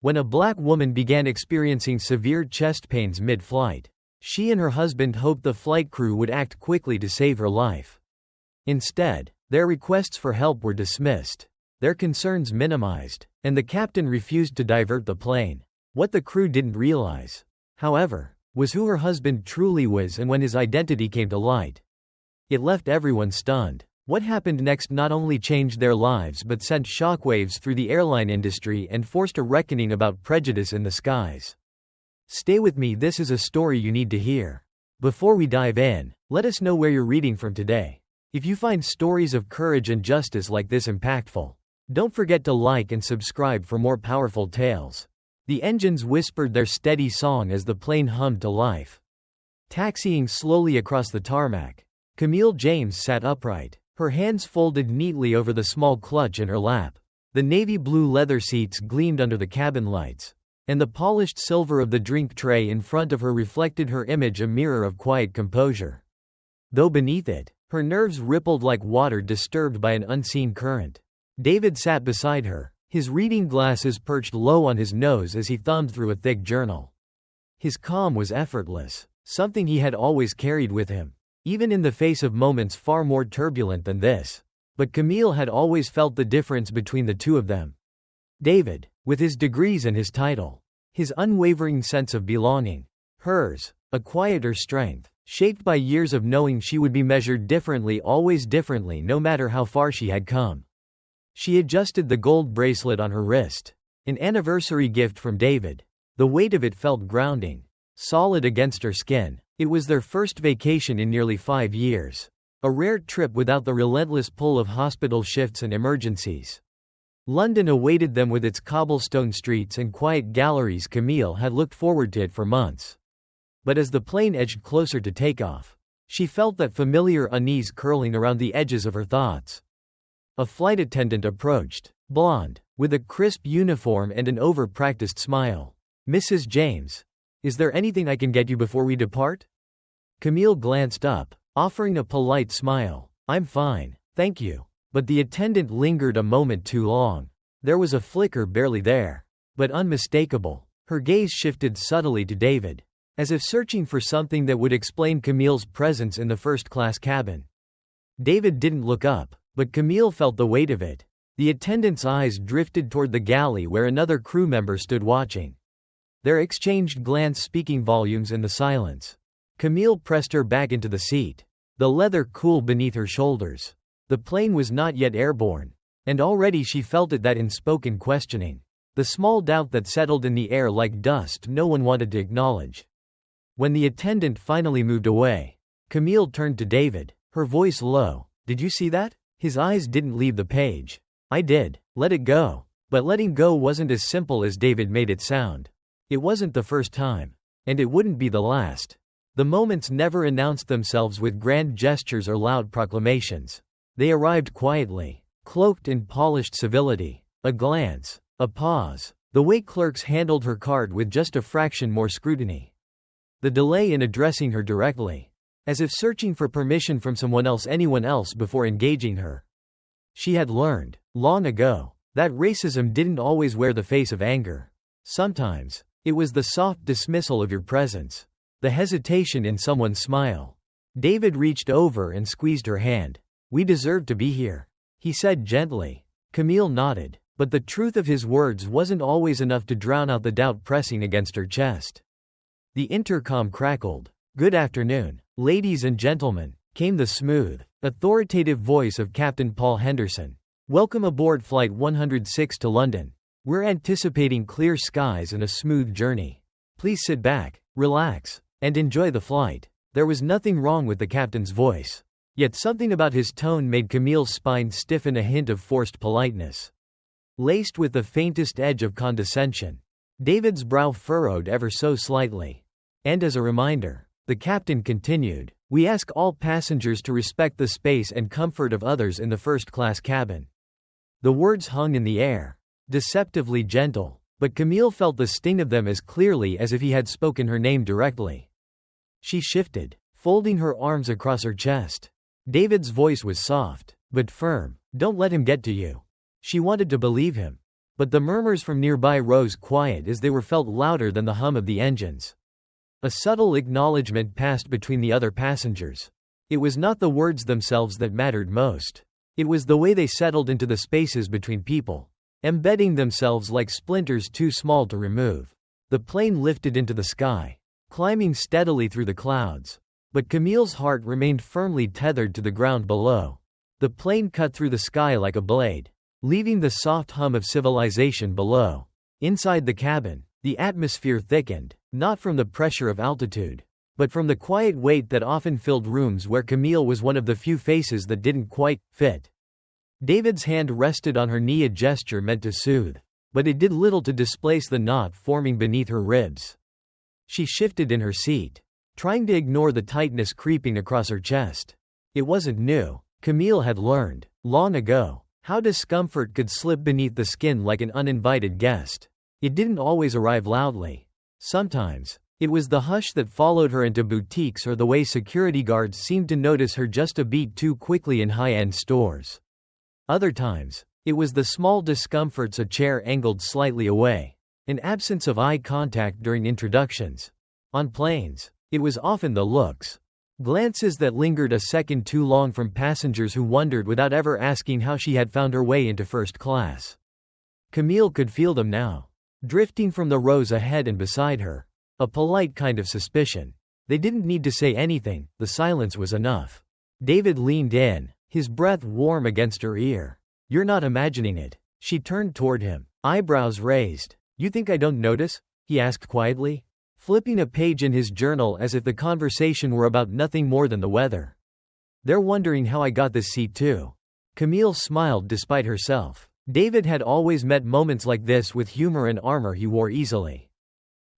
when a black woman began experiencing severe chest pains mid-flight. She and her husband hoped the flight crew would act quickly to save her life. Instead, their requests for help were dismissed, their concerns minimized, and the captain refused to divert the plane. What the crew didn't realize, however, was who her husband truly was and when his identity came to light. It left everyone stunned. What happened next not only changed their lives but sent shockwaves through the airline industry and forced a reckoning about prejudice in the skies. Stay with me, this is a story you need to hear. Before we dive in, let us know where you're reading from today. If you find stories of courage and justice like this impactful, don't forget to like and subscribe for more powerful tales. The engines whispered their steady song as the plane hummed to life. Taxiing slowly across the tarmac, Camille James sat upright, her hands folded neatly over the small clutch in her lap. The navy blue leather seats gleamed under the cabin lights, and the polished silver of the drink tray in front of her reflected her image, a mirror of quiet composure. Though beneath it, her nerves rippled like water disturbed by an unseen current. David sat beside her, his reading glasses perched low on his nose as he thumbed through a thick journal. His calm was effortless, something he had always carried with him, even in the face of moments far more turbulent than this. But Camille had always felt the difference between the two of them. David, with his degrees and his title, his unwavering sense of belonging. Hers, a quieter strength, shaped by years of knowing she would be measured differently, always differently, no matter how far she had come. She adjusted the gold bracelet on her wrist, an anniversary gift from David. The weight of it felt grounding, solid against her skin. It was their first vacation in nearly 5 years. A rare trip without the relentless pull of hospital shifts and emergencies. London awaited them with its cobblestone streets and quiet galleries. Camille had looked forward to it for months. But as the plane edged closer to takeoff, she felt that familiar unease curling around the edges of her thoughts. A flight attendant approached, blonde, with a crisp uniform and an over-practiced smile. "Mrs. James, is there anything I can get you before we depart?" Camille glanced up, offering a polite smile. "I'm fine, thank you." But the attendant lingered a moment too long. There was a flicker barely there, but unmistakable. Her gaze shifted subtly to David, as if searching for something that would explain Camille's presence in the first-class cabin. David didn't look up, but Camille felt the weight of it. The attendant's eyes drifted toward the galley where another crew member stood watching. Their exchanged glance speaking volumes in the silence. Camille pressed her back into the seat, the leather cool beneath her shoulders. The plane was not yet airborne, and already she felt it, that unspoken questioning. The small doubt that settled in the air like dust no one wanted to acknowledge. When the attendant finally moved away, Camille turned to David, her voice low. "Did you see that?" His eyes didn't leave the page. "I did. Let it go." But letting go wasn't as simple as David made it sound. It wasn't the first time, and it wouldn't be the last. The moments never announced themselves with grand gestures or loud proclamations. They arrived quietly, cloaked in polished civility. A glance, a pause, the way clerks handled her card with just a fraction more scrutiny. The delay in addressing her directly, as if searching for permission from anyone else before engaging her. She had learned, long ago, that racism didn't always wear the face of anger. Sometimes, it was the soft dismissal of your presence, the hesitation in someone's smile. David reached over and squeezed her hand. "We deserve to be here," he said gently. Camille nodded, but the truth of his words wasn't always enough to drown out the doubt pressing against her chest. The intercom crackled. "Good afternoon, ladies and gentlemen," came the smooth, authoritative voice of Captain Paul Henderson. "Welcome aboard Flight 106 to London. We're anticipating clear skies and a smooth journey. Please sit back, relax, and enjoy the flight." There was nothing wrong with the captain's voice. Yet something about his tone made Camille's spine stiffen, a hint of forced politeness, laced with the faintest edge of condescension. David's brow furrowed ever so slightly. And as a reminder, the captain continued, "We ask all passengers to respect the space and comfort of others in the first-class cabin." The words hung in the air, deceptively gentle, but Camille felt the sting of them as clearly as if he had spoken her name directly. She shifted, folding her arms across her chest. David's voice was soft, but firm. "Don't let him get to you." She wanted to believe him, But the murmurs from nearby rose quiet as they were felt louder than the hum of the engines. A subtle acknowledgement passed between the other passengers. It was not the words themselves that mattered most. It was the way they settled into the spaces between people, embedding themselves like splinters too small to remove. The plane lifted into the sky, climbing steadily through the clouds. But Camille's heart remained firmly tethered to the ground below. The plane cut through the sky like a blade, leaving the soft hum of civilization below. Inside the cabin, the atmosphere thickened, not from the pressure of altitude, but from the quiet weight that often filled rooms where Camille was one of the few faces that didn't quite fit. David's hand rested on her knee, a gesture meant to soothe, but it did little to displace the knot forming beneath her ribs. She shifted in her seat, trying to ignore the tightness creeping across her chest. It wasn't new. Camille had learned, long ago, how discomfort could slip beneath the skin like an uninvited guest. It didn't always arrive loudly. Sometimes, it was the hush that followed her into boutiques or the way security guards seemed to notice her just a beat too quickly in high-end stores. Other times, it was the small discomforts, a chair angled slightly away, an absence of eye contact during introductions. On planes, it was often the looks, glances that lingered a second too long from passengers who wondered without ever asking how she had found her way into first class. Camille could feel them now, drifting from the rows ahead and beside her. A polite kind of suspicion. They didn't need to say anything, the silence was enough. David leaned in, his breath warm against her ear. "You're not imagining it." She turned toward him, eyebrows raised. "You think I don't notice?" he asked quietly, flipping a page in his journal as if the conversation were about nothing more than the weather. "They're wondering how I got this seat too." Camille smiled despite herself. David had always met moments like this with humor and armor he wore easily.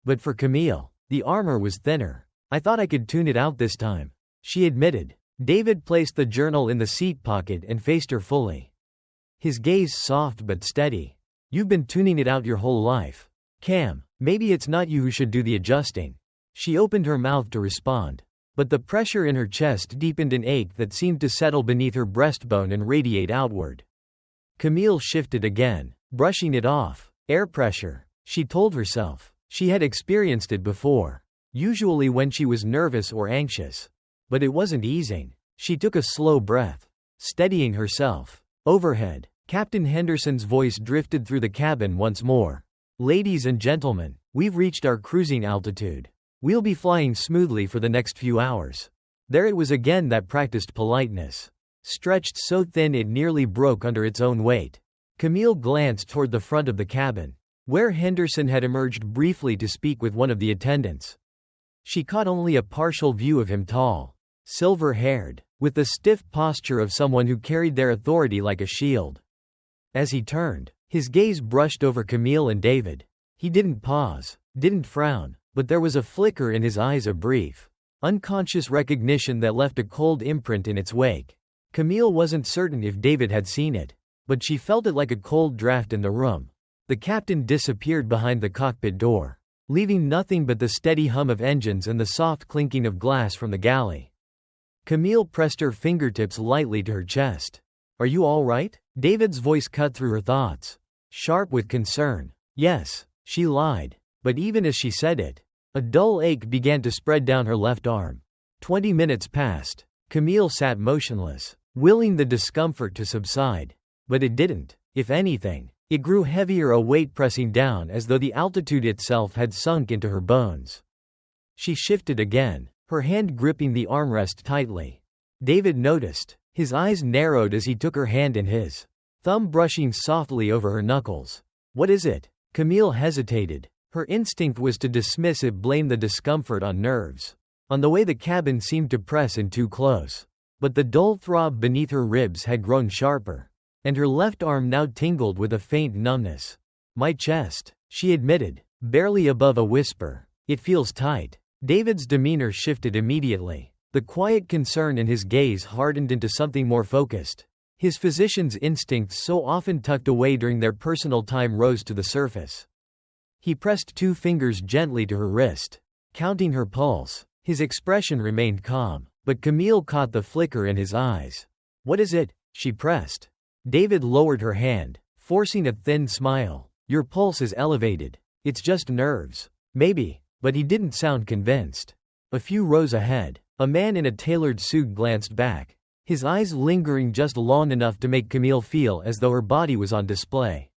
But for Camille, the armor was thinner. "I thought I could tune it out this time," she admitted. David placed the journal in the seat pocket and faced her fully. His gaze soft but steady. "You've been tuning it out your whole life. Cam, maybe it's not you who should do the adjusting." She opened her mouth to respond, but the pressure in her chest deepened an ache that seemed to settle beneath her breastbone and radiate outward. Camille shifted again, brushing it off. Air pressure, she told herself. She had experienced it before, usually when she was nervous or anxious. But it wasn't easing. She took a slow breath, steadying herself. Overhead, Captain Henderson's voice drifted through the cabin once more. "Ladies and gentlemen, we've reached our cruising altitude. We'll be flying smoothly for the next few hours." There it was again, that practiced politeness, stretched so thin it nearly broke under its own weight. Camille glanced toward the front of the cabin, where Henderson had emerged briefly to speak with one of the attendants. She caught only a partial view of him, tall, silver-haired, with the stiff posture of someone who carried their authority like a shield. As he turned, his gaze brushed over Camille and David. He didn't pause, didn't frown, but there was a flicker in his eyes, a brief, unconscious recognition that left a cold imprint in its wake. Camille wasn't certain if David had seen it, but she felt it like a cold draft in the room. The captain disappeared behind the cockpit door, leaving nothing but the steady hum of engines and the soft clinking of glass from the galley. Camille pressed her fingertips lightly to her chest. "Are you all right?" David's voice cut through her thoughts, sharp with concern. "Yes," she lied, but even as she said it, a dull ache began to spread down her left arm. 20 minutes passed. Camille sat motionless, willing the discomfort to subside. But it didn't. If anything, it grew heavier, a weight pressing down as though the altitude itself had sunk into her bones. She shifted again, her hand gripping the armrest tightly. David noticed. His eyes narrowed as he took her hand in his, thumb brushing softly over her knuckles. "What is it?" Camille hesitated. Her instinct was to dismiss it, blame the discomfort on nerves, on the way the cabin seemed to press in too close. But the dull throb beneath her ribs had grown sharper, and her left arm now tingled with a faint numbness. "My chest," she admitted, barely above a whisper. "It feels tight." David's demeanor shifted immediately. The quiet concern in his gaze hardened into something more focused. His physician's instincts, so often tucked away during their personal time, rose to the surface. He pressed 2 fingers gently to her wrist, counting her pulse. His expression remained calm, but Camille caught the flicker in his eyes. "What is it?" she pressed. David lowered her hand, forcing a thin smile. Your pulse is elevated. It's just nerves. Maybe. But he didn't sound convinced. A few rows ahead, a man in a tailored suit glanced back, his eyes lingering just long enough to make Camille feel as though her body was on display.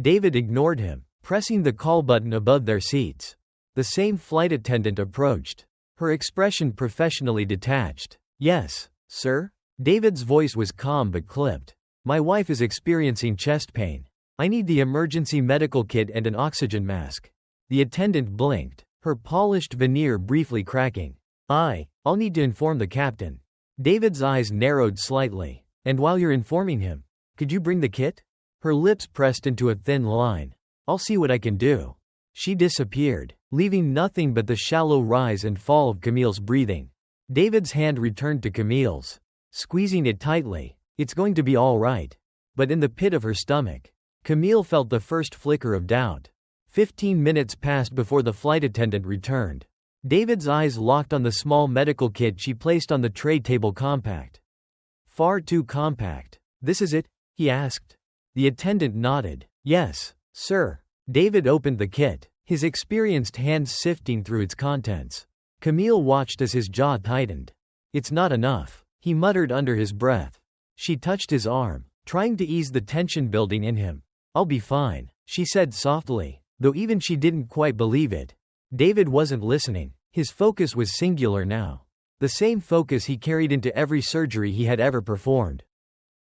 David ignored him, pressing the call button above their seats. The same flight attendant approached, her expression professionally detached. Yes, sir? David's voice was calm but clipped. My wife is experiencing chest pain. I need the emergency medical kit and an oxygen mask. The attendant blinked, her polished veneer briefly cracking. I'll need to inform the captain. David's eyes narrowed slightly. And while you're informing him, could you bring the kit? Her lips pressed into a thin line. I'll see what I can do. She disappeared, leaving nothing but the shallow rise and fall of Camille's breathing. David's hand returned to Camille's, squeezing it tightly. It's going to be all right. But in the pit of her stomach, Camille felt the first flicker of doubt. 15 minutes passed before the flight attendant returned. David's eyes locked on the small medical kit she placed on the tray table. Compact. Far too compact. This is it? He asked. The attendant nodded. Yes, sir. David opened the kit, his experienced hands sifting through its contents. Camille watched as his jaw tightened. It's not enough, he muttered under his breath. She touched his arm, trying to ease the tension building in him. I'll be fine, she said softly, though even she didn't quite believe it. David wasn't listening. His focus was singular now. The same focus he carried into every surgery he had ever performed.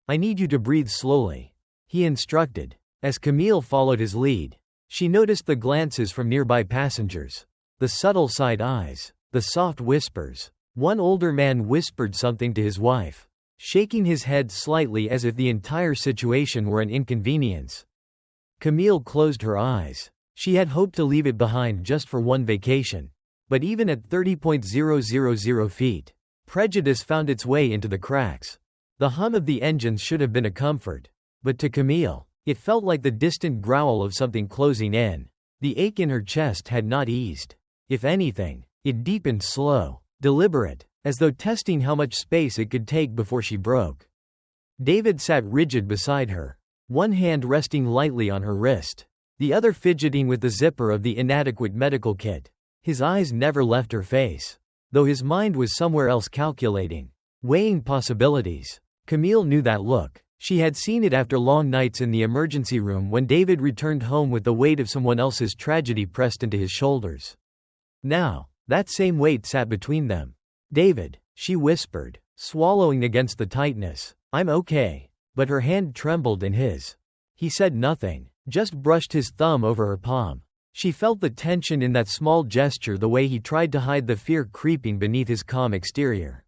I need you to breathe slowly, he instructed. As Camille followed his lead, she noticed the glances from nearby passengers. The subtle side eyes, the soft whispers. One older man whispered something to his wife, shaking his head slightly as if the entire situation were an inconvenience. Camille closed her eyes. She had hoped to leave it behind just for one vacation. But even at 30,000 feet, prejudice found its way into the cracks. The hum of the engines should have been a comfort. But to Camille, it felt like the distant growl of something closing in. The ache in her chest had not eased. If anything, it deepened, slow, deliberate, as though testing how much space it could take before she broke. David sat rigid beside her, one hand resting lightly on her wrist, the other fidgeting with the zipper of the inadequate medical kit. His eyes never left her face, though his mind was somewhere else, calculating, weighing possibilities. Camille knew that look. She had seen it after long nights in the emergency room when David returned home with the weight of someone else's tragedy pressed into his shoulders. Now, that same weight sat between them. David, she whispered, swallowing against the tightness. I'm okay. But her hand trembled in his. He said nothing, just brushed his thumb over her palm. She felt the tension in that small gesture, the way he tried to hide the fear creeping beneath his calm exterior.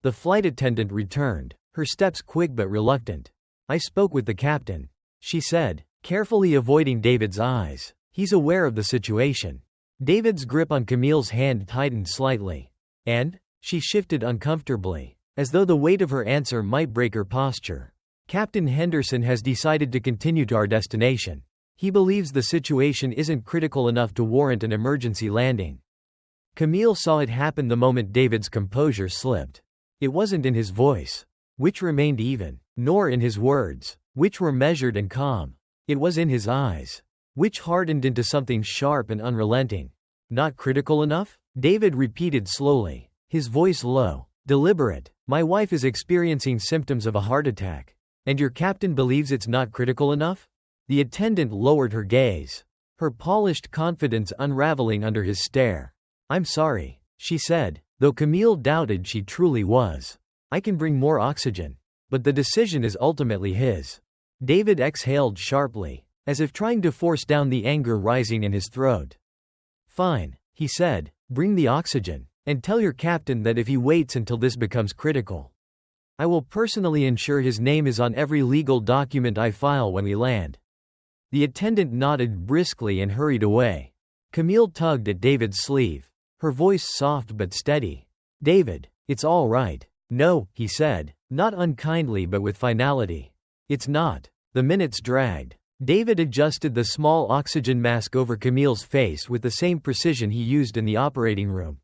The flight attendant returned, her steps quick but reluctant. I spoke with the captain, she said, carefully avoiding David's eyes. He's aware of the situation. David's grip on Camille's hand tightened slightly. And? She shifted uncomfortably, as though the weight of her answer might break her posture. Captain Henderson has decided to continue to our destination. He believes the situation isn't critical enough to warrant an emergency landing. Camille saw it happen the moment David's composure slipped. It wasn't in his voice, which remained even, nor in his words, which were measured and calm. It was in his eyes, which hardened into something sharp and unrelenting. Not critical enough? David repeated slowly, his voice low, deliberate. My wife is experiencing symptoms of a heart attack. And your captain believes it's not critical enough? The attendant lowered her gaze, her polished confidence unraveling under his stare. I'm sorry, she said, though Camille doubted she truly was. I can bring more oxygen. But the decision is ultimately his. David exhaled sharply, as if trying to force down the anger rising in his throat. Fine, he said, bring the oxygen, and tell your captain that if he waits until this becomes critical, I will personally ensure his name is on every legal document I file when we land. The attendant nodded briskly and hurried away. Camille tugged at David's sleeve, her voice soft but steady. David, it's all right. No, he said, not unkindly but with finality. It's not. The minutes dragged. David adjusted the small oxygen mask over Camille's face with the same precision he used in the operating room.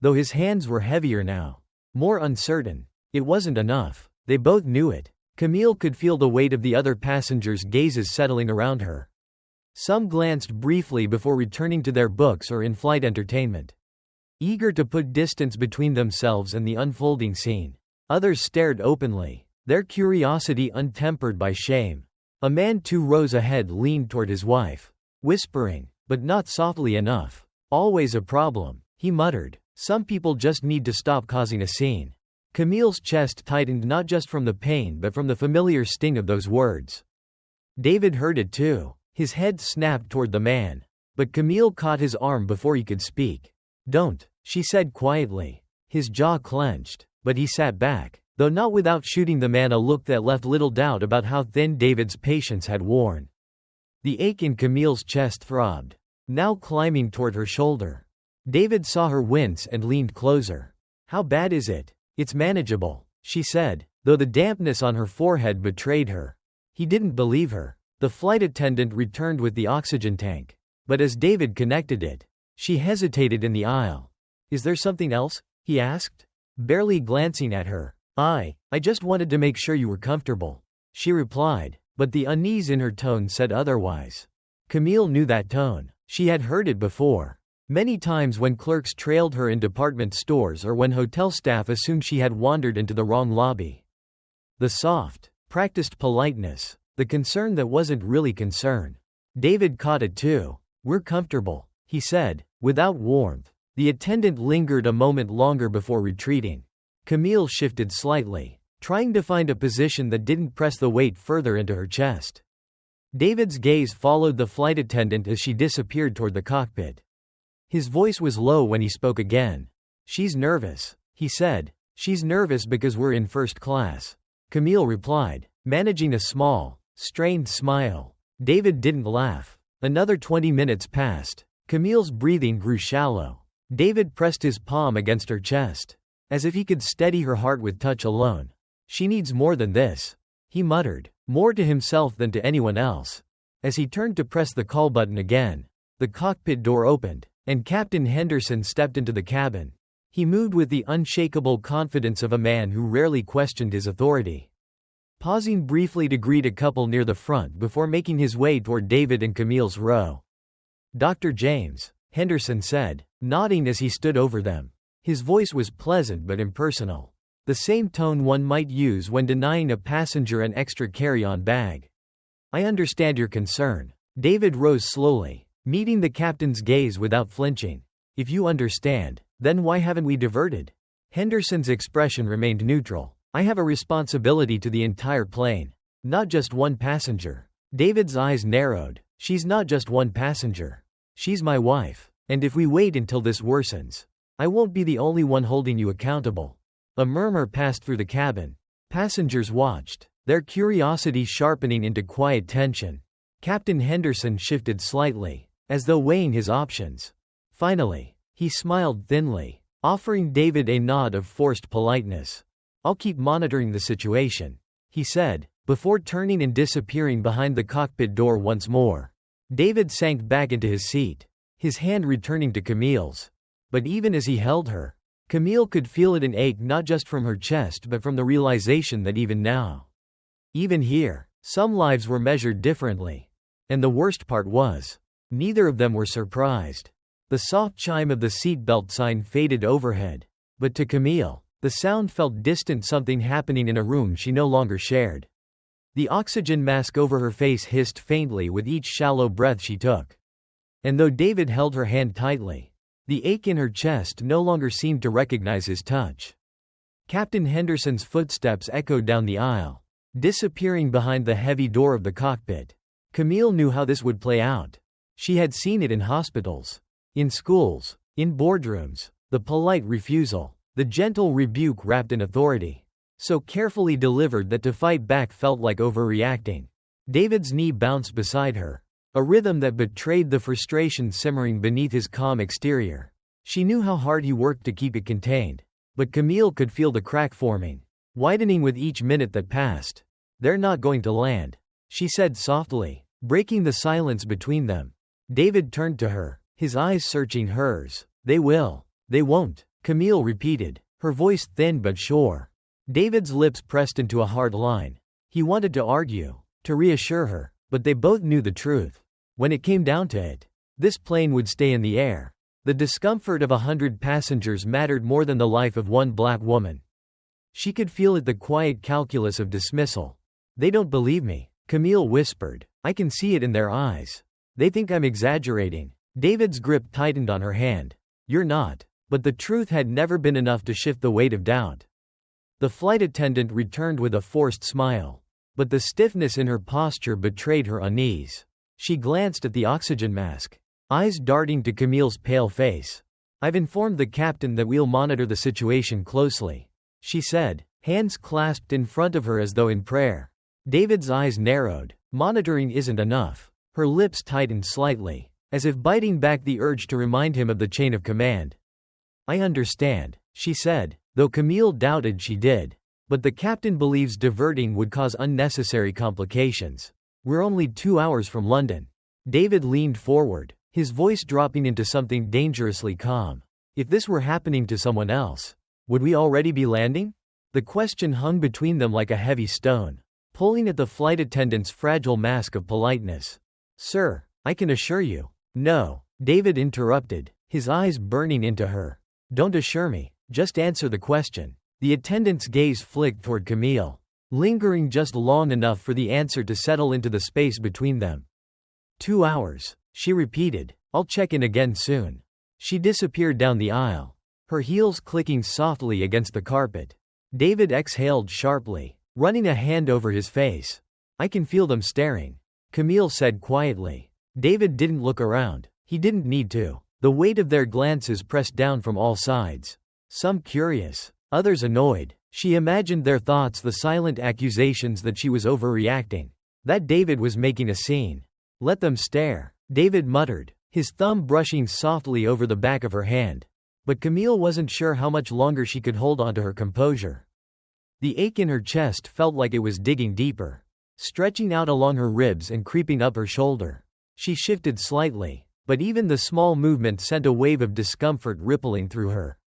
Though his hands were heavier now, more uncertain, it wasn't enough. They both knew it. Camille could feel the weight of the other passengers' gazes settling around her. Some glanced briefly before returning to their books or in-flight entertainment, eager to put distance between themselves and the unfolding scene. Others stared openly, their curiosity untempered by shame. A man 2 rows ahead leaned toward his wife, whispering, but not softly enough. "Always a problem," he muttered. "Some people just need to stop causing a scene." Camille's chest tightened not just from the pain but from the familiar sting of those words. David heard it too. His head snapped toward the man, but Camille caught his arm before he could speak. "Don't," she said quietly. His jaw clenched, but he sat back, though not without shooting the man a look that left little doubt about how thin David's patience had worn. The ache in Camille's chest throbbed, now climbing toward her shoulder. David saw her wince and leaned closer. "How bad is it?" "It's manageable," she said, though the dampness on her forehead betrayed her. He didn't believe her. The flight attendant returned with the oxygen tank, but as David connected it, she hesitated in the aisle. "Is there something else?" he asked, barely glancing at her. I just wanted to make sure you were comfortable," she replied, but the unease in her tone said otherwise. Camille knew that tone. She had heard it before. Many times when clerks trailed her in department stores or when hotel staff assumed she had wandered into the wrong lobby. The soft, practiced politeness, the concern that wasn't really concern. David caught it too. "We're comfortable," he said, without warmth. The attendant lingered a moment longer before retreating. Camille shifted slightly, trying to find a position that didn't press the weight further into her chest. David's gaze followed the flight attendant as she disappeared toward the cockpit. His voice was low when he spoke again. "She's nervous," he said. "She's nervous because we're in first class," Camille replied, managing a small, strained smile. David didn't laugh. Another 20 minutes passed. Camille's breathing grew shallow. David pressed his palm against her chest, as if he could steady her heart with touch alone. "She needs more than this," he muttered, more to himself than to anyone else. As he turned to press the call button again, the cockpit door opened, and Captain Henderson stepped into the cabin. He moved with the unshakable confidence of a man who rarely questioned his authority. Pausing briefly to greet a couple near the front before making his way toward David and Camille's row. "Dr. James," Henderson said, nodding as he stood over them. His voice was pleasant but impersonal, the same tone one might use when denying a passenger an extra carry-on bag. "I understand your concern." David rose slowly, meeting the captain's gaze without flinching. "If you understand, then why haven't we diverted?" Henderson's expression remained neutral. "I have a responsibility to the entire plane, not just one passenger." David's eyes narrowed. "She's not just one passenger. She's my wife, and if we wait until this worsens, I won't be the only one holding you accountable." A murmur passed through the cabin. Passengers watched, their curiosity sharpening into quiet tension. Captain Henderson shifted slightly, as though weighing his options. Finally, he smiled thinly, offering David a nod of forced politeness. "I'll keep monitoring the situation," he said, before turning and disappearing behind the cockpit door once more. David sank back into his seat, his hand returning to Camille's. But even as he held her, Camille could feel an ache not just from her chest but from the realization that even now, even here, some lives were measured differently. And the worst part was, neither of them were surprised. The soft chime of the seatbelt sign faded overhead, but to Camille, the sound felt distant, something happening in a room she no longer shared. The oxygen mask over her face hissed faintly with each shallow breath she took. And though David held her hand tightly, the ache in her chest no longer seemed to recognize his touch. Captain Henderson's footsteps echoed down the aisle, disappearing behind the heavy door of the cockpit. Camille knew how this would play out. She had seen it in hospitals, in schools, in boardrooms. The polite refusal, the gentle rebuke wrapped in authority, so carefully delivered that to fight back felt like overreacting. David's knee bounced beside her, a rhythm that betrayed the frustration simmering beneath his calm exterior. She knew how hard he worked to keep it contained, but Camille could feel the crack forming, widening with each minute that passed. "They're not going to land," she said softly, breaking the silence between them. David turned to her, his eyes searching hers. "They will. They won't," Camille repeated, her voice thin but sure. David's lips pressed into a hard line. He wanted to argue, to reassure her, but they both knew the truth. When it came down to it, this plane would stay in the air. The discomfort of 100 passengers mattered more than the life of one black woman. She could feel it, the quiet calculus of dismissal. They don't believe me, Camille whispered. I can see it in their eyes. They think I'm exaggerating. David's grip tightened on her hand. You're not. But the truth had never been enough to shift the weight of doubt. The flight attendant returned with a forced smile. But the stiffness in her posture betrayed her unease. She glanced at the oxygen mask, eyes darting to Camille's pale face. I've informed the captain that we'll monitor the situation closely, she said, hands clasped in front of her as though in prayer. David's eyes narrowed. Monitoring isn't enough. Her lips tightened slightly, as if biting back the urge to remind him of the chain of command. I understand, she said, though Camille doubted she did. But the captain believes diverting would cause unnecessary complications. We're only 2 hours from London. David leaned forward, his voice dropping into something dangerously calm. If this were happening to someone else, would we already be landing? The question hung between them like a heavy stone, pulling at the flight attendant's fragile mask of politeness. Sir, I can assure you. No, David interrupted, his eyes burning into her. Don't assure me, just answer the question. The attendant's gaze flicked toward Camille, lingering just long enough for the answer to settle into the space between them. 2 hours, she repeated. I'll check in again soon. She disappeared down the aisle, her heels clicking softly against the carpet. David exhaled sharply, running a hand over his face. I can feel them staring, Camille said quietly. David didn't look around. He didn't need to. The weight of their glances pressed down from all sides. Some curious, others annoyed. She imagined their thoughts, the silent accusations that she was overreacting, that David was making a scene. Let them stare, David muttered, his thumb brushing softly over the back of her hand. But Camille wasn't sure how much longer she could hold on to her composure. The ache in her chest felt like it was digging deeper, stretching out along her ribs and creeping up her shoulder. She shifted slightly, but even the small movement sent a wave of discomfort rippling through her.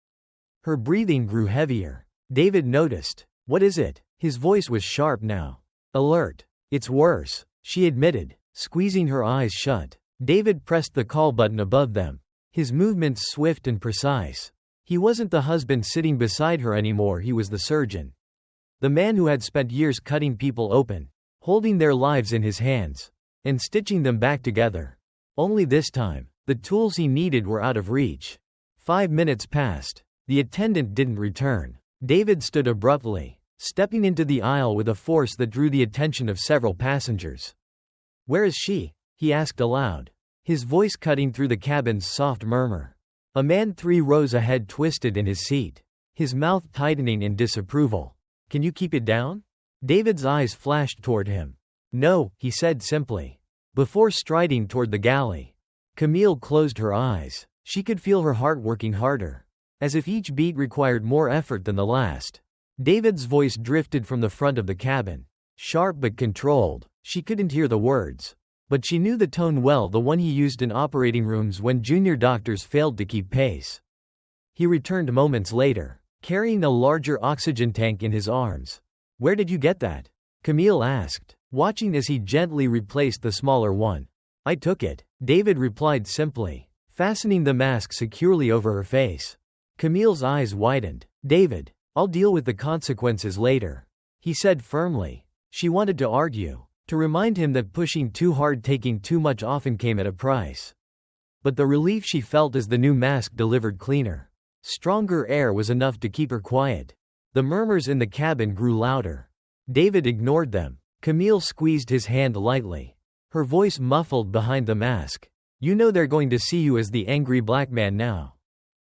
Her breathing grew heavier. David noticed. What is it? His voice was sharp now. Alert. It's worse, she admitted, squeezing her eyes shut. David pressed the call button above them, his movements swift and precise. He wasn't the husband sitting beside her anymore, he was the surgeon. The man who had spent years cutting people open, holding their lives in his hands, and stitching them back together. Only this time, the tools he needed were out of reach. 5 minutes passed. The attendant didn't return. David stood abruptly, stepping into the aisle with a force that drew the attention of several passengers. Where is she? He asked aloud, his voice cutting through the cabin's soft murmur. A man 3 rows ahead twisted in his seat, his mouth tightening in disapproval. Can you keep it down? David's eyes flashed toward him. No, he said simply, before striding toward the galley. Camille closed her eyes. She could feel her heart working harder, as if each beat required more effort than the last. David's voice drifted from the front of the cabin, sharp but controlled. She couldn't hear the words, but she knew the tone well, the one he used in operating rooms when junior doctors failed to keep pace. He returned moments later, carrying a larger oxygen tank in his arms. Where did you get that? Camille asked, watching as he gently replaced the smaller one. I took it, David replied simply, fastening the mask securely over her face. Camille's eyes widened. David, I'll deal with the consequences later, he said firmly. She wanted to argue, to remind him that pushing too hard, taking too much often came at a price. But the relief she felt as the new mask delivered cleaner, stronger air was enough to keep her quiet. The murmurs in the cabin grew louder. David ignored them. Camille squeezed his hand lightly, her voice muffled behind the mask. You know they're going to see you as the angry black man now,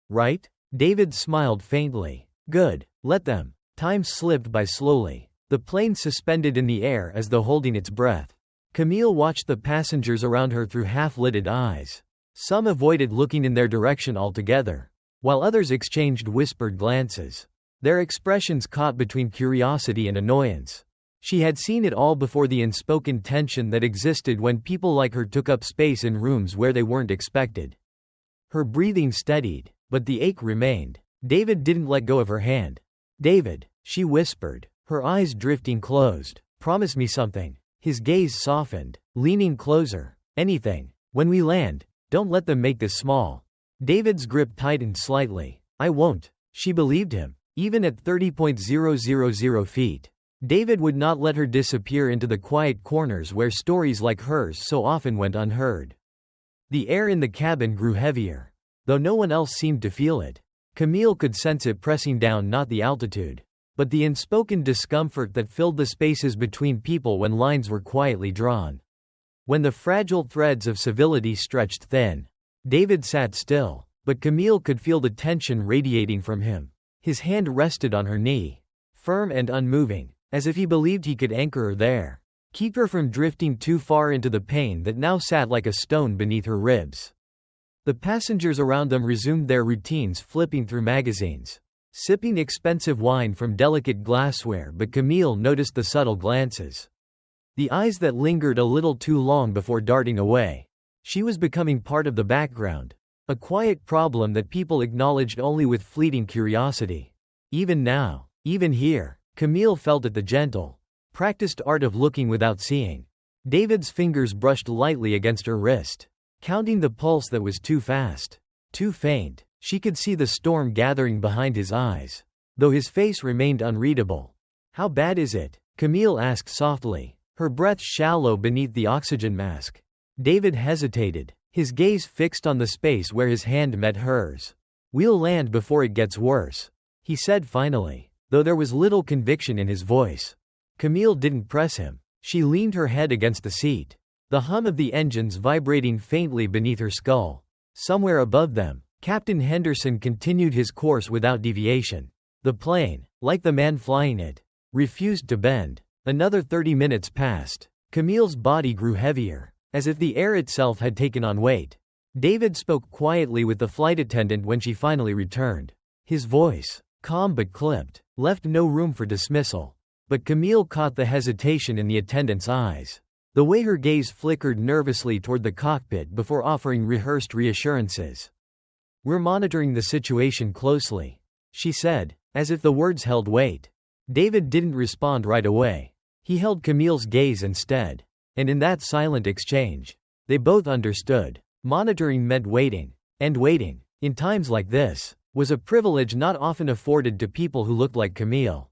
right? David smiled faintly. Good, let them. Time slipped by slowly, the plane suspended in the air as though holding its breath. Camille watched the passengers around her through half-lidded eyes. Some avoided looking in their direction altogether, while others exchanged whispered glances, their expressions caught between curiosity and annoyance. She had seen it all before, the unspoken tension that existed when people like her took up space in rooms where they weren't expected. Her breathing steadied, but the ache remained. David didn't let go of her hand. David, she whispered, her eyes drifting closed. Promise me something. His gaze softened, leaning closer, Anything. When we land, don't let them make this small. David's grip tightened slightly. I won't. She believed him. Even at 30,000 feet. David would not let her disappear into the quiet corners where stories like hers so often went unheard. The air in the cabin grew heavier, though no one else seemed to feel it. Camille could sense it pressing down, not the altitude, but the unspoken discomfort that filled the spaces between people when lines were quietly drawn. When the fragile threads of civility stretched thin, David sat still, but Camille could feel the tension radiating from him. His hand rested on her knee, firm and unmoving, as if he believed he could anchor her there, keep her from drifting too far into the pain that now sat like a stone beneath her ribs. The passengers around them resumed their routines, flipping through magazines, sipping expensive wine from delicate glassware, but Camille noticed the subtle glances. The eyes that lingered a little too long before darting away. She was becoming part of the background, a quiet problem that people acknowledged only with fleeting curiosity. Even now, even here, Camille felt it, the gentle, practiced art of looking without seeing. David's fingers brushed lightly against her wrist, counting the pulse that was too fast, too faint. She could see the storm gathering behind his eyes, though his face remained unreadable. How bad is it? Camille asked softly, her breath shallow beneath the oxygen mask. David hesitated, his gaze fixed on the space where his hand met hers. We'll land before it gets worse, he said finally, though there was little conviction in his voice. Camille didn't press him. She leaned her head against the seat, the hum of the engines vibrating faintly beneath her skull. Somewhere above them, Captain Henderson continued his course without deviation. The plane, like the man flying it, refused to bend. Another 30 minutes passed. Camille's body grew heavier, as if the air itself had taken on weight. David spoke quietly with the flight attendant when she finally returned. His voice, calm but clipped, left no room for dismissal. But Camille caught the hesitation in the attendant's eyes, the way her gaze flickered nervously toward the cockpit before offering rehearsed reassurances. We're monitoring the situation closely, she said, as if the words held weight. David didn't respond right away. He held Camille's gaze instead, and in that silent exchange, they both understood. Monitoring meant waiting, and waiting, in times like this, was a privilege not often afforded to people who looked like Camille.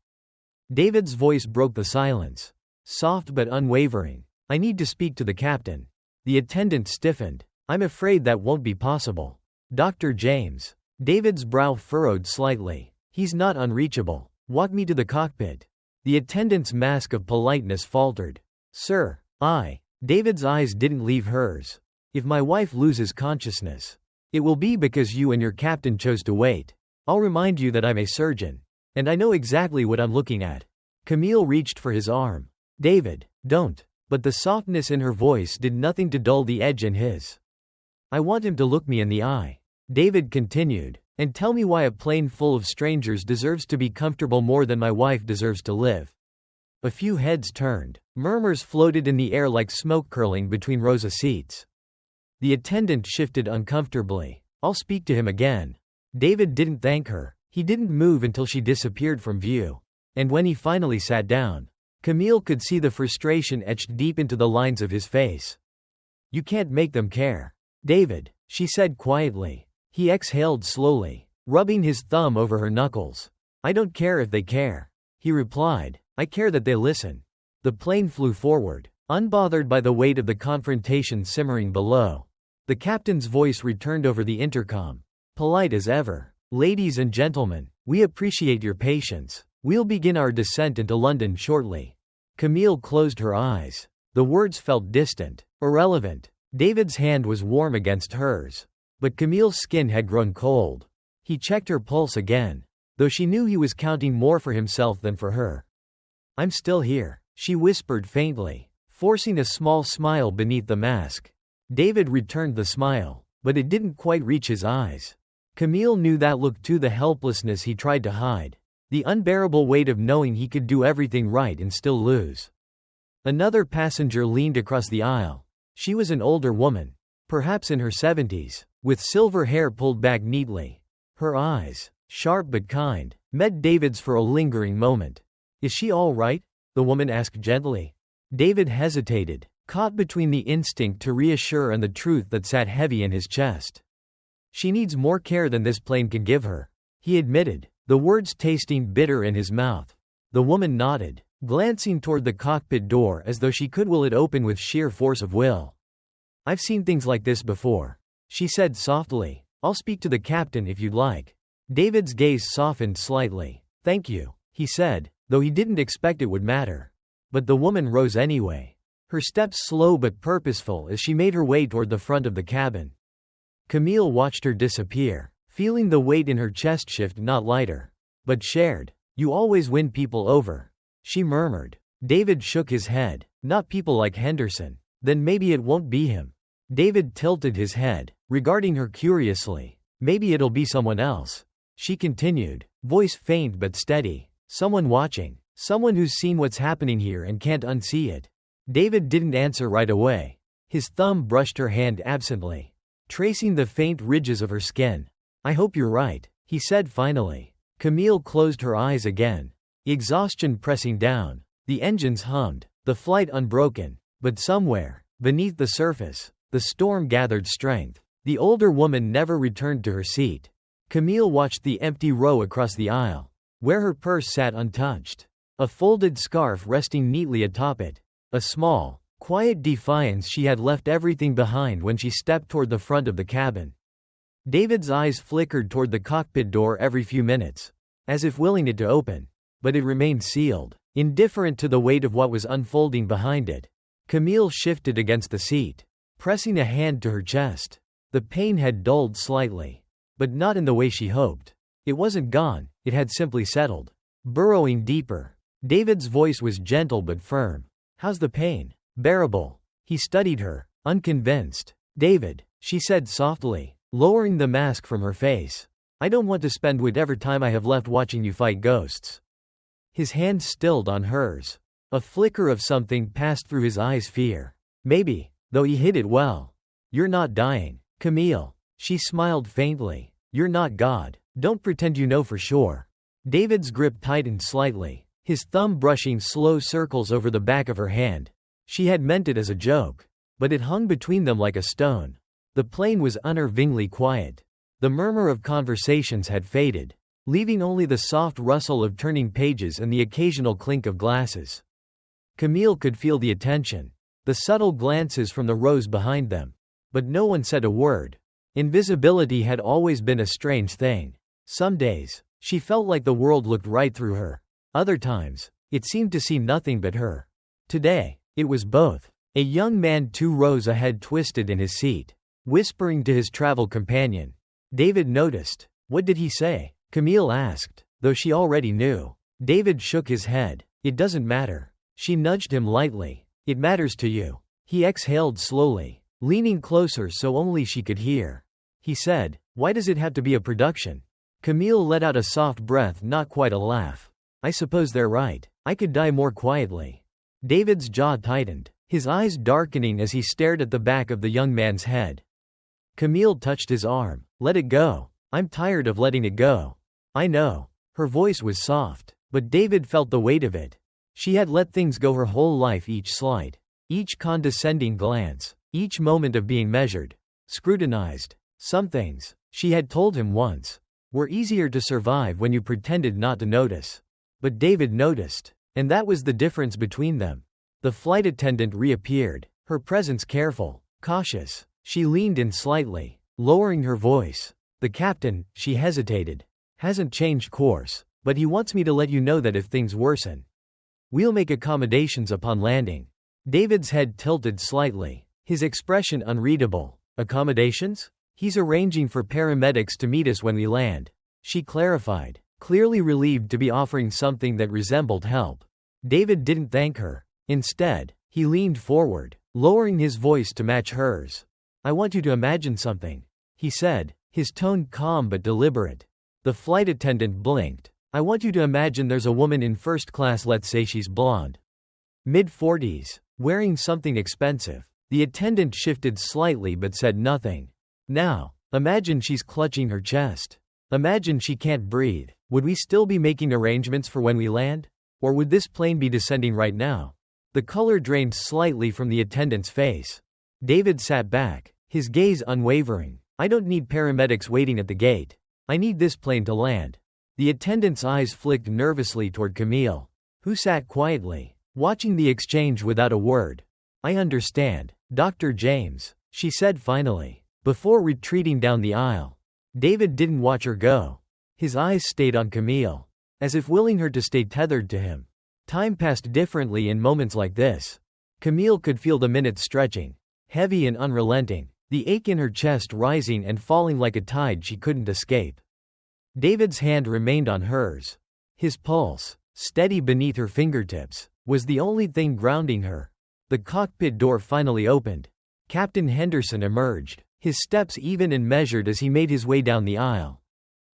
David's voice broke the silence, soft but unwavering. I need to speak to the captain. The attendant stiffened. I'm afraid that won't be possible. Dr. James. David's brow furrowed slightly. He's not unreachable. Walk me to the cockpit. The attendant's mask of politeness faltered. Sir, David's eyes didn't leave hers. If my wife loses consciousness, it will be because you and your captain chose to wait. I'll remind you that I'm a surgeon, and I know exactly what I'm looking at. Camille reached for his arm. David, don't. But the softness in her voice did nothing to dull the edge in his. I want him to look me in the eye. David continued, and tell me why a plane full of strangers deserves to be comfortable more than my wife deserves to live. A few heads turned. Murmurs floated in the air like smoke curling between rows of seats. The attendant shifted uncomfortably. I'll speak to him again. David didn't thank her. He didn't move until she disappeared from view. And when he finally sat down, Camille could see the frustration etched deep into the lines of his face. You can't make them care. David, she said quietly. He exhaled slowly, rubbing his thumb over her knuckles. I don't care if they care, he replied. I care that they listen. The plane flew forward, unbothered by the weight of the confrontation simmering below. The captain's voice returned over the intercom, polite as ever. Ladies and gentlemen, we appreciate your patience. We'll begin our descent into London shortly. Camille closed her eyes. The words felt distant, irrelevant. David's hand was warm against hers, but Camille's skin had grown cold. He checked her pulse again, though she knew he was counting more for himself than for her. I'm still here, she whispered faintly, forcing a small smile beneath the mask. David returned the smile, but it didn't quite reach his eyes. Camille knew that look too, the helplessness he tried to hide, the unbearable weight of knowing he could do everything right and still lose. Another passenger leaned across the aisle. She was an older woman, perhaps in her 70s, with silver hair pulled back neatly. Her eyes, sharp but kind, met David's for a lingering moment. Is she all right? The woman asked gently. David hesitated, caught between the instinct to reassure and the truth that sat heavy in his chest. She needs more care than this plane can give her, he admitted, the words tasting bitter in his mouth. The woman nodded, glancing toward the cockpit door as though she could will it open with sheer force of will. I've seen things like this before, she said softly. I'll speak to the captain if you'd like. David's gaze softened slightly. Thank you, he said, though he didn't expect it would matter. But the woman rose anyway, her steps slow but purposeful as she made her way toward the front of the cabin. Camille watched her disappear, feeling the weight in her chest shift, not lighter, but shared. You always win people over, she murmured. David shook his head. Not people like Henderson. Then maybe it won't be him. David tilted his head, regarding her curiously. Maybe it'll be someone else, she continued, voice faint but steady. Someone watching. Someone who's seen what's happening here and can't unsee it. David didn't answer right away. His thumb brushed her hand absently, tracing the faint ridges of her skin. I hope you're right, he said finally. Camille closed her eyes again, exhaustion pressing down. The engines hummed, the flight unbroken. But somewhere, beneath the surface, the storm gathered strength. The older woman never returned to her seat. Camille watched the empty row across the aisle, where her purse sat untouched, a folded scarf resting neatly atop it. A small, quiet defiance. She had left everything behind when she stepped toward the front of the cabin. David's eyes flickered toward the cockpit door every few minutes, as if willing it to open, but it remained sealed, indifferent to the weight of what was unfolding behind it. Camille shifted against the seat, pressing a hand to her chest. The pain had dulled slightly, but not in the way she hoped. It wasn't gone, it had simply settled, burrowing deeper. David's voice was gentle but firm. How's the pain? Bearable. He studied her, unconvinced. David, she said softly, lowering the mask from her face. I don't want to spend whatever time I have left watching you fight ghosts. His hand stilled on hers. A flicker of something passed through his eyes. Fear. Maybe, though he hid it well. You're not dying, Camille. She smiled faintly. You're not God. Don't pretend you know for sure. David's grip tightened slightly, his thumb brushing slow circles over the back of her hand. She had meant it as a joke, but it hung between them like a stone. The plane was unnervingly quiet. The murmur of conversations had faded, leaving only the soft rustle of turning pages and the occasional clink of glasses. Camille could feel the attention, the subtle glances from the rows behind them. But no one said a word. Invisibility had always been a strange thing. Some days, she felt like the world looked right through her. Other times, it seemed to see nothing but her. Today, it was both. A young man 2 rows ahead twisted in his seat, whispering to his travel companion. David noticed. What did he say? Camille asked, though she already knew. David shook his head. It doesn't matter. She nudged him lightly. It matters to you. He exhaled slowly, leaning closer so only she could hear. He said, why does it have to be a production? Camille let out a soft breath, not quite a laugh. I suppose they're right. I could die more quietly. David's jaw tightened, his eyes darkening as he stared at the back of the young man's head. Camille touched his arm. Let it go. I'm tired of letting it go. I know. Her voice was soft, but David felt the weight of it. She had let things go her whole life, each slight, each condescending glance, each moment of being measured, scrutinized. Some things, she had told him once, were easier to survive when you pretended not to notice. But David noticed, and that was the difference between them. The flight attendant reappeared, her presence careful, cautious. She leaned in slightly, lowering her voice. The captain, she hesitated, hasn't changed course, but he wants me to let you know that if things worsen, we'll make accommodations upon landing. David's head tilted slightly, his expression unreadable. Accommodations? He's arranging for paramedics to meet us when we land, she clarified, clearly relieved to be offering something that resembled help. David didn't thank her. Instead, he leaned forward, lowering his voice to match hers. I want you to imagine something, he said, his tone calm but deliberate. The flight attendant blinked. I want you to imagine there's a woman in first class, let's say she's blonde, mid-40s, wearing something expensive. The attendant shifted slightly but said nothing. Now, imagine she's clutching her chest. Imagine she can't breathe. Would we still be making arrangements for when we land? Or would this plane be descending right now? The color drained slightly from the attendant's face. David sat back, his gaze unwavering. I don't need paramedics waiting at the gate. I need this plane to land. The attendant's eyes flicked nervously toward Camille, who sat quietly, watching the exchange without a word. I understand, Dr. James, she said finally, before retreating down the aisle. David didn't watch her go. His eyes stayed on Camille, as if willing her to stay tethered to him. Time passed differently in moments like this. Camille could feel the minutes stretching, heavy and unrelenting, the ache in her chest rising and falling like a tide she couldn't escape. David's hand remained on hers. His pulse, steady beneath her fingertips, was the only thing grounding her. The cockpit door finally opened. Captain Henderson emerged, his steps even and measured as he made his way down the aisle.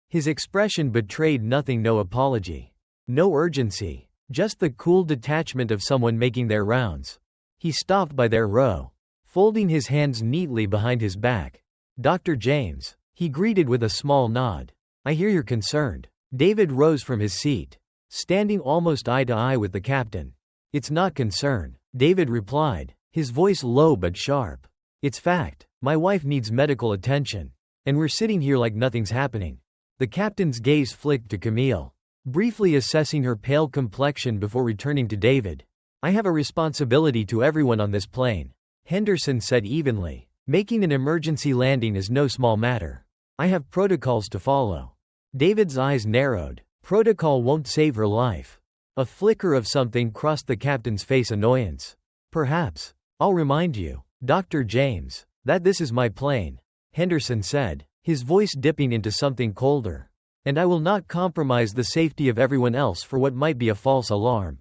His expression betrayed nothing, no apology, no urgency. Just the cool detachment of someone making their rounds. He stopped by their row, folding his hands neatly behind his back. Dr. James, he greeted with a small nod. I hear you're concerned. David rose from his seat, standing almost eye to eye with the captain. It's not concern, David replied, his voice low but sharp. It's fact. My wife needs medical attention, and we're sitting here like nothing's happening. The captain's gaze flicked to Camille, briefly assessing her pale complexion before returning to David. I have a responsibility to everyone on this plane, Henderson said evenly. Making an emergency landing is no small matter. I have protocols to follow. David's eyes narrowed. Protocol won't save her life. A flicker of something crossed the captain's face, annoyance. Perhaps. I'll remind you, Dr. James, that this is my plane, Henderson said, his voice dipping into something colder. And I will not compromise the safety of everyone else for what might be a false alarm.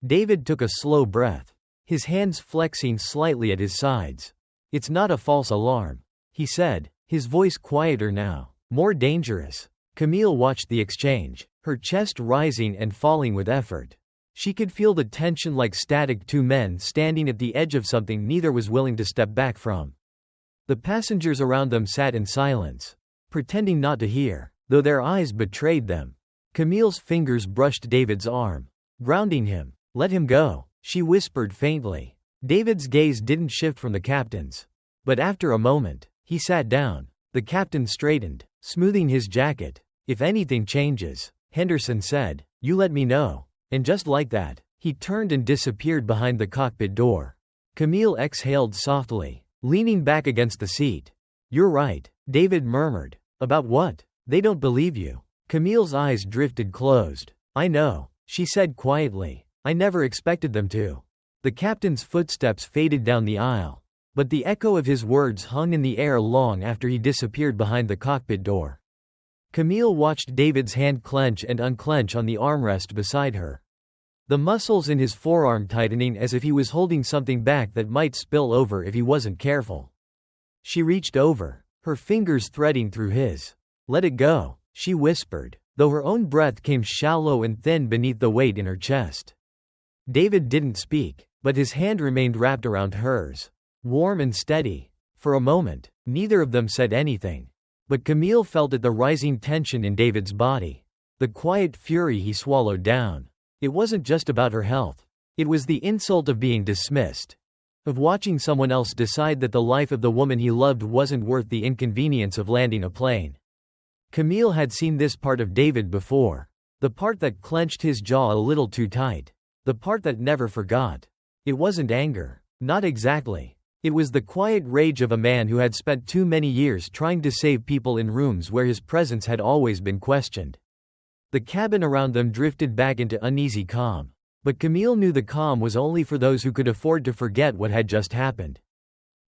David took a slow breath, his hands flexing slightly at his sides. It's not a false alarm, he said, his voice quieter now, more dangerous. Camille watched the exchange, her chest rising and falling with effort. She could feel the tension like static, two men standing at the edge of something neither was willing to step back from. The passengers around them sat in silence, pretending not to hear, though their eyes betrayed them. Camille's fingers brushed David's arm, grounding him. Let him go, she whispered faintly. David's gaze didn't shift from the captain's. But after a moment, he sat down. The captain straightened, smoothing his jacket. If anything changes, Henderson said, you let me know. And just like that, he turned and disappeared behind the cockpit door. Camille exhaled softly, leaning back against the seat. You're right, David murmured. About what? They don't believe you. Camille's eyes drifted closed. I know, she said quietly. I never expected them to. The captain's footsteps faded down the aisle, but the echo of his words hung in the air long after he disappeared behind the cockpit door. Camille watched David's hand clench and unclench on the armrest beside her, the muscles in his forearm tightening as if he was holding something back that might spill over if he wasn't careful. She reached over, her fingers threading through his. Let it go, she whispered, though her own breath came shallow and thin beneath the weight in her chest. David didn't speak, but his hand remained wrapped around hers, warm and steady. For a moment, neither of them said anything. But Camille felt it, the rising tension in David's body, the quiet fury he swallowed down. It wasn't just about her health. It was the insult of being dismissed, of watching someone else decide that the life of the woman he loved wasn't worth the inconvenience of landing a plane. Camille had seen this part of David before, the part that clenched his jaw a little too tight, the part that never forgot. It wasn't anger, not exactly. It was the quiet rage of a man who had spent too many years trying to save people in rooms where his presence had always been questioned. The cabin around them drifted back into uneasy calm, but Camille knew the calm was only for those who could afford to forget what had just happened.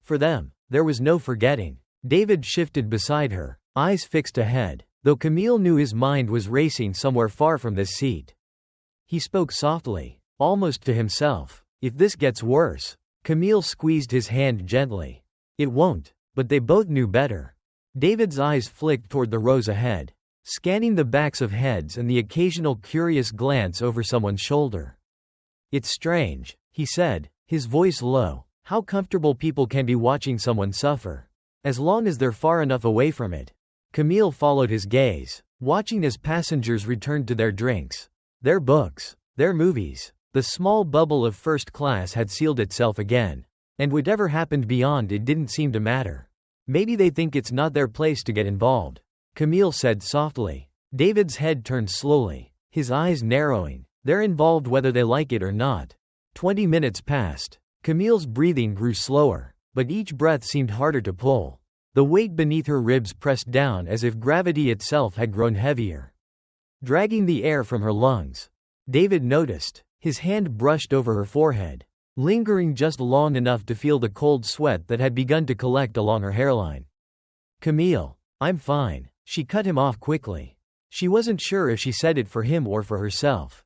For them, there was no forgetting. David shifted beside her, eyes fixed ahead, though Camille knew his mind was racing somewhere far from this seat. He spoke softly, almost to himself. If this gets worse. Camille squeezed his hand gently. It won't, but they both knew better. David's eyes flicked toward the rows ahead, scanning the backs of heads and the occasional curious glance over someone's shoulder. It's strange, he said, his voice low, how comfortable people can be watching someone suffer, as long as they're far enough away from it. Camille followed his gaze, watching as passengers returned to their drinks, their books, their movies. The small bubble of first class had sealed itself again. And whatever happened beyond it didn't seem to matter. Maybe they think it's not their place to get involved, Camille said softly. David's head turned slowly, his eyes narrowing. They're involved whether they like it or not. 20 minutes passed. Camille's breathing grew slower, but each breath seemed harder to pull. The weight beneath her ribs pressed down as if gravity itself had grown heavier, dragging the air from her lungs. David noticed. His hand brushed over her forehead, lingering just long enough to feel the cold sweat that had begun to collect along her hairline. Camille, I'm fine, she cut him off quickly. She wasn't sure if she said it for him or for herself.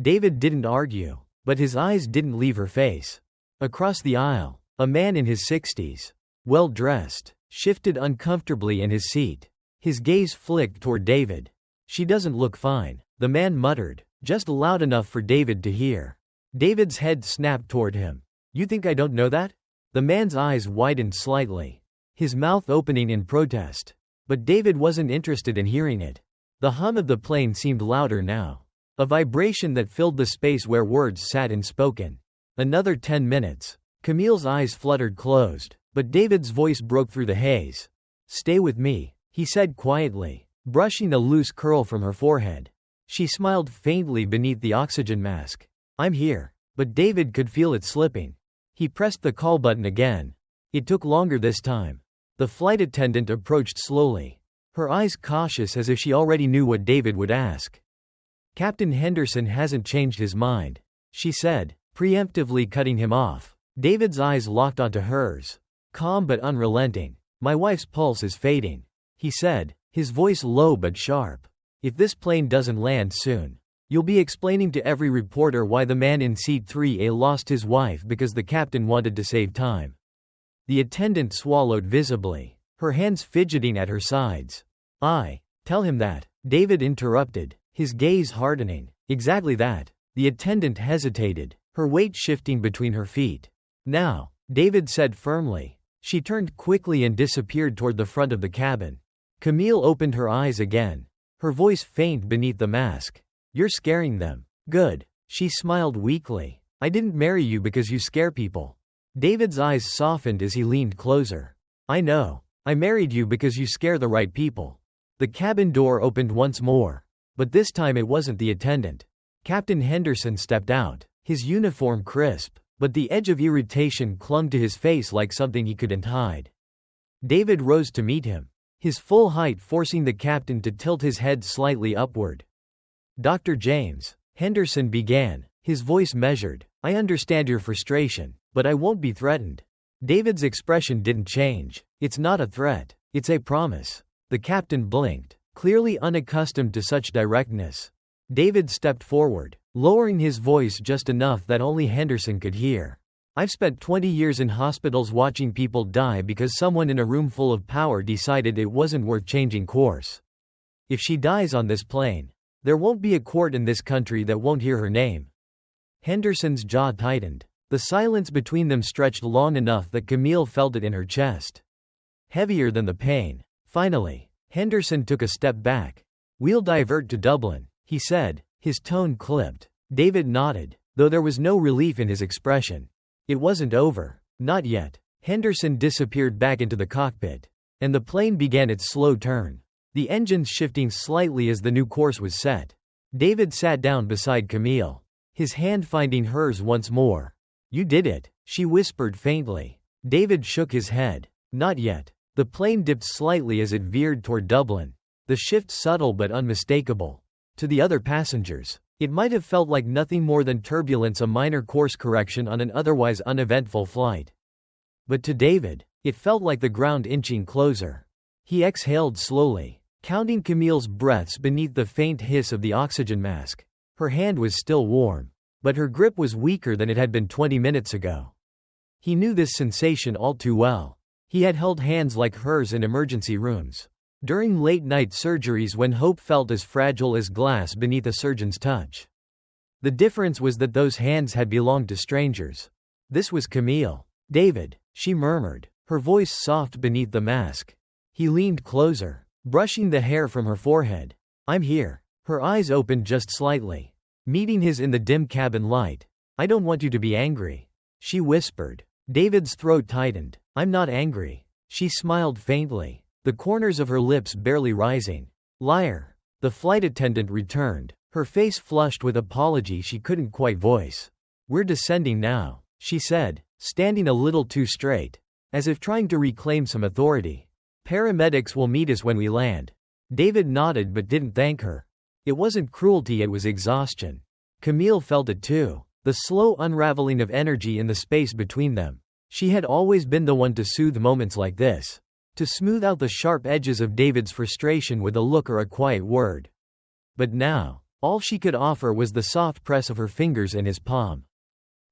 David didn't argue, but his eyes didn't leave her face. Across the aisle, a man in his 60s, well-dressed, shifted uncomfortably in his seat. His gaze flicked toward David. She doesn't look fine, the man muttered, just loud enough for David to hear. David's head snapped toward him. You think I don't know that? The man's eyes widened slightly, his mouth opening in protest. But David wasn't interested in hearing it. The hum of the plane seemed louder now, a vibration that filled the space where words sat unspoken. Another 10 minutes. Camille's eyes fluttered closed, but David's voice broke through the haze. Stay with me, he said quietly, brushing a loose curl from her forehead. She smiled faintly beneath the oxygen mask. I'm here. But David could feel it slipping. He pressed the call button again. It took longer this time. The flight attendant approached slowly, her eyes cautious as if she already knew what David would ask. Captain Henderson hasn't changed his mind, she said, preemptively cutting him off. David's eyes locked onto hers, calm but unrelenting. My wife's pulse is fading, he said, his voice low but sharp. If this plane doesn't land soon, you'll be explaining to every reporter why the man in seat 3A lost his wife because the captain wanted to save time. The attendant swallowed visibly, her hands fidgeting at her sides. Tell him that, David interrupted, his gaze hardening. Exactly that. The attendant hesitated, her weight shifting between her feet. Now, David said firmly. She turned quickly and disappeared toward the front of the cabin. Camille opened her eyes again, her voice faint beneath the mask. You're scaring them. Good. She smiled weakly. I didn't marry you because you scare people. David's eyes softened as he leaned closer. I know. I married you because you scare the right people. The cabin door opened once more. But this time it wasn't the attendant. Captain Henderson stepped out, his uniform crisp, but the edge of irritation clung to his face like something he couldn't hide. David rose to meet him, his full height forcing the captain to tilt his head slightly upward. Dr. James, Henderson began, his voice measured. I understand your frustration, but I won't be threatened. David's expression didn't change. It's not a threat, it's a promise. The captain blinked, clearly unaccustomed to such directness. David stepped forward, lowering his voice just enough that only Henderson could hear. I've spent 20 years in hospitals watching people die because someone in a room full of power decided it wasn't worth changing course. If she dies on this plane, there won't be a court in this country that won't hear her name. Henderson's jaw tightened. The silence between them stretched long enough that Camille felt it in her chest, heavier than the pain. Finally, Henderson took a step back. We'll divert to Dublin, he said, his tone clipped. David nodded, though there was no relief in his expression. It wasn't over. Not yet. Henderson disappeared back into the cockpit, and the plane began its slow turn, the engines shifting slightly as the new course was set. David sat down beside Camille, his hand finding hers once more. You did it, she whispered faintly. David shook his head. Not yet. The plane dipped slightly as it veered toward Dublin, the shift subtle but unmistakable. To the other passengers, it might have felt like nothing more than turbulence, a minor course correction on an otherwise uneventful flight. But to David, it felt like the ground inching closer. He exhaled slowly, counting Camille's breaths beneath the faint hiss of the oxygen mask. Her hand was still warm, but her grip was weaker than it had been 20 minutes ago. He knew this sensation all too well. He had held hands like hers in emergency rooms, during late-night surgeries when hope felt as fragile as glass beneath a surgeon's touch. The difference was that those hands had belonged to strangers. This was Camille. David, she murmured, her voice soft beneath the mask. He leaned closer, brushing the hair from her forehead. I'm here. Her eyes opened just slightly. meeting his in the dim cabin light. "I don't want you to be angry," she whispered. David's throat tightened. "I'm not angry." She smiled faintly, the corners of her lips barely rising. "Liar." The flight attendant returned, her face flushed with apology she couldn't quite voice. "We're descending now," she said, standing a little too straight, as if trying to reclaim some authority. "Paramedics will meet us when we land." David nodded but didn't thank her. It wasn't cruelty, it was exhaustion. Camille felt it too, the slow unraveling of energy in the space between them. She had always been the one to soothe moments like this, to smooth out the sharp edges of David's frustration with a look or a quiet word. But now, all she could offer was the soft press of her fingers in his palm.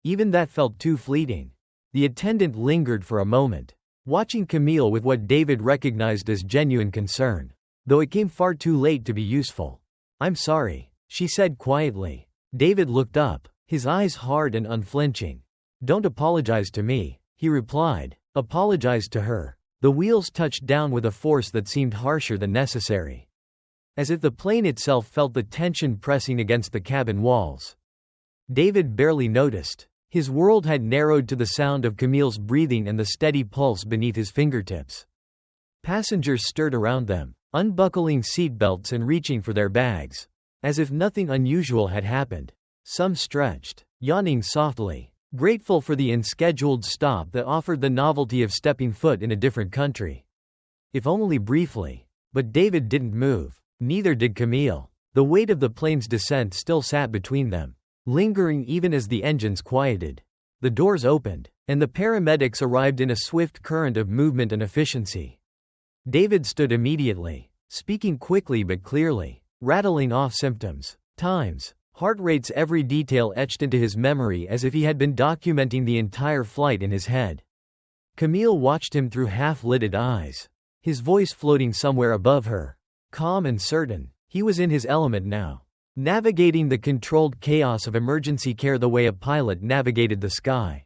Even that felt too fleeting. The attendant lingered for a moment, watching Camille with what David recognized as genuine concern, though it came far too late to be useful. "I'm sorry," she said quietly. David looked up, his eyes hard and unflinching. "Don't apologize to me," he replied. "Apologize to her." The wheels touched down with a force that seemed harsher than necessary, as if the plane itself felt the tension pressing against the cabin walls. David barely noticed. His world had narrowed to the sound of Camille's breathing and the steady pulse beneath his fingertips. Passengers stirred around them, unbuckling seatbelts and reaching for their bags, as if nothing unusual had happened. Some stretched, yawning softly, grateful for the unscheduled stop that offered the novelty of stepping foot in a different country. If only briefly. But David didn't move. Neither did Camille. The weight of the plane's descent still sat between them, lingering even as the engines quieted. The doors opened, and the paramedics arrived in a swift current of movement and efficiency. David stood immediately, speaking quickly but clearly, rattling off symptoms, times, heart rates, every detail etched into his memory as if he had been documenting the entire flight in his head. Camille watched him through half-lidded eyes, his voice floating somewhere above her, calm and certain. He was in his element now, navigating the controlled chaos of emergency care the way a pilot navigated the sky.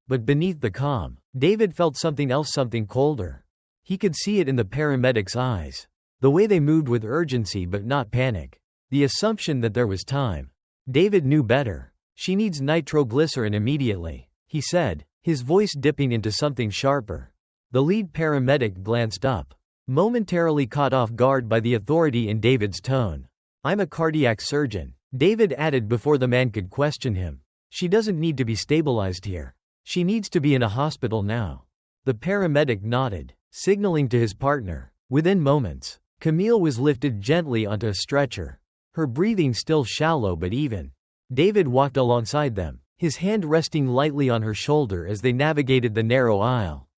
But beneath the calm, David felt something else, something colder. He could see it in the paramedics' eyes, the way they moved with urgency but not panic. The assumption that there was time. David knew better. "She needs nitroglycerin immediately," he said, his voice dipping into something sharper. The lead paramedic glanced up, momentarily caught off guard by the authority in David's tone. "I'm a cardiac surgeon," David added before the man could question him. "She doesn't need to be stabilized here. She needs to be in a hospital now." The paramedic nodded, signaling to his partner. Within moments, Camille was lifted gently onto a stretcher, her breathing still shallow but even. David walked alongside them, his hand resting lightly on her shoulder as they navigated the narrow aisle.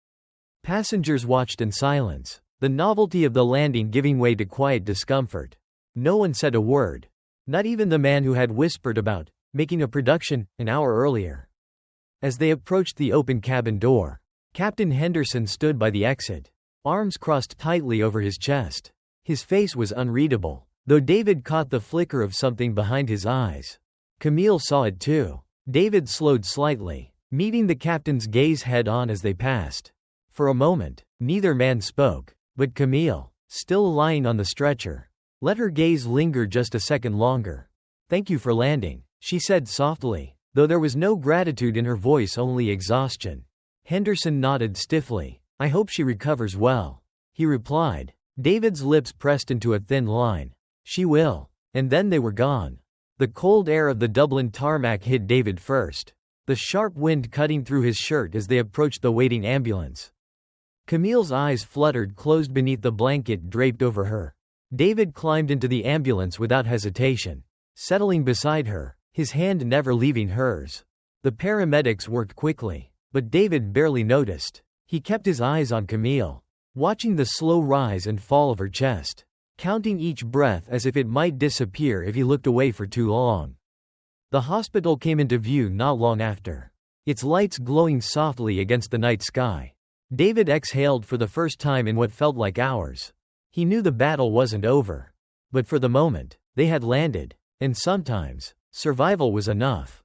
Passengers watched in silence, the novelty of the landing giving way to quiet discomfort. No one said a word, not even the man who had whispered about making a production an hour earlier. As they approached the open cabin door, Captain Henderson stood by the exit, arms crossed tightly over his chest. His face was unreadable, though David caught the flicker of something behind his eyes. Camille saw it too. David slowed slightly, meeting the captain's gaze head-on as they passed. For a moment, neither man spoke, but Camille, still lying on the stretcher, let her gaze linger just a second longer. "Thank you for landing," she said softly, though there was no gratitude in her voice, only exhaustion. Henderson nodded stiffly. "I hope she recovers well," he replied. David's lips pressed into a thin line. "She will." And then they were gone. The cold air of the Dublin tarmac hit David first, the sharp wind cutting through his shirt as they approached the waiting ambulance. Camille's eyes fluttered closed beneath the blanket draped over her. David climbed into the ambulance without hesitation, settling beside her, his hand never leaving hers. The paramedics worked quickly, but David barely noticed. He kept his eyes on Camille, watching the slow rise and fall of her chest, counting each breath as if it might disappear if he looked away for too long. The hospital came into view not long after, its lights glowing softly against the night sky. David exhaled for the first time in what felt like hours. He knew the battle wasn't over. But for the moment, they had landed, and sometimes, survival was enough.